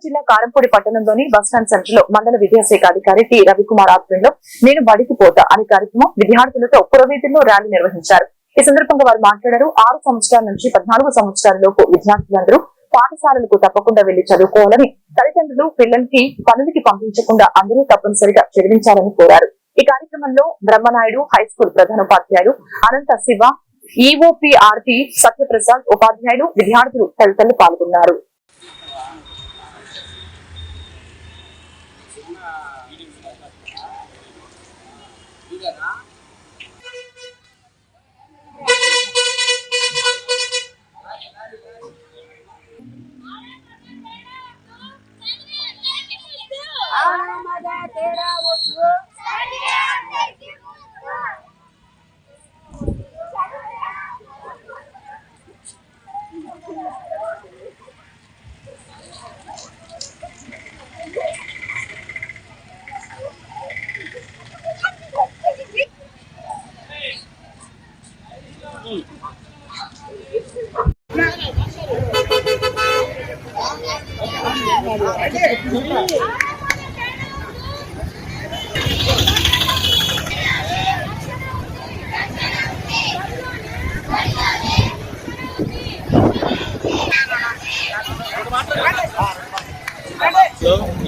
జిల్లా కారంపూడి పట్టణంలోని bus stand centre లో మండల విద్యాశాఖ అధికారి టి రవికుమార్ ఆధ్వర్యంలో నేను బడికి పోతా అనే కార్యక్రమం విద్యార్థులతో పురవీధుల్లో ర్యాలీ నిర్వహించారు. ఈ సందర్భంగా వారు మాట్లాడారు. 6 సంవత్సరాల నుంచి 14 సంవత్సరాల లోపు విద్యార్థులందరూ పాఠశాలలకు తప్పకుండా వెళ్లి చదువుకోవాలని, తల్లిదండ్రులు పిల్లలకి పనులకి పంపించకుండా అందరూ తప్పనిసరిగా చదివించాలని కోరారు. ఈ కార్యక్రమంలో బ్రహ్మనాయుడు హైస్కూల్ ప్రధానోపాధ్యాయుడు అనంత శివ, ఈఓపీఆర్టీ సత్యప్రసాద్, ఉపాధ్యాయులు, విద్యార్థులు తదితరులు పాల్గొన్నారు.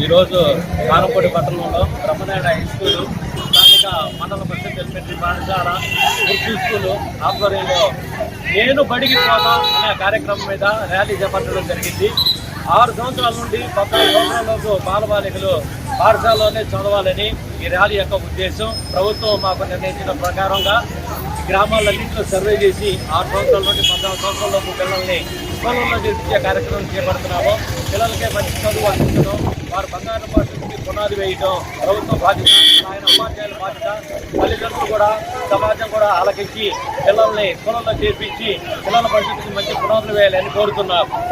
ఈరోజు కారంపూడి పట్టణంలో బ్రహ్మనాయుడు హై స్కూల్, స్థానిక మండల పరిషత్ ఎలిమెంటరీ పాఠశాల, ఉర్దూ స్కూలు ఆధ్వర్యంలో నేను బడికి పోతా అనే కార్యక్రమం మీద ర్యాలీ చేపట్టడం జరిగింది. 6 సంవత్సరాల నుండి 14 సంవత్సరాలకు బాలబాలికలు పాఠశాలలోనే చదవాలని ఈ ర్యాలీ యొక్క ఉద్దేశం. ప్రభుత్వం మాకు నిర్ణయించిన ప్రకారంగా గ్రామాలన్నింటిలో సర్వే చేసి 6 సంవత్సరాల నుండి 14 సంవత్సరాలలోపు పిల్లల్ని స్కూళ్ళలో చేర్పించే కార్యక్రమం చేపడుతున్నాము. పిల్లలకే మంచి చదువు అందించడం, వారు బంగారు భవిష్యత్తుకి పునాది వేయడం ప్రభుత్వం బాధ్యత, ఆయన ఉపాధ్యాయుల బాధ్యత. తల్లిదండ్రులు కూడా, సమాజం కూడా ఆలకించి పిల్లల్ని స్కూళ్ళలో చేర్పించి పిల్లల భవిష్యత్తుకి మంచి పునాదులు వేయాలని కోరుతున్నాం.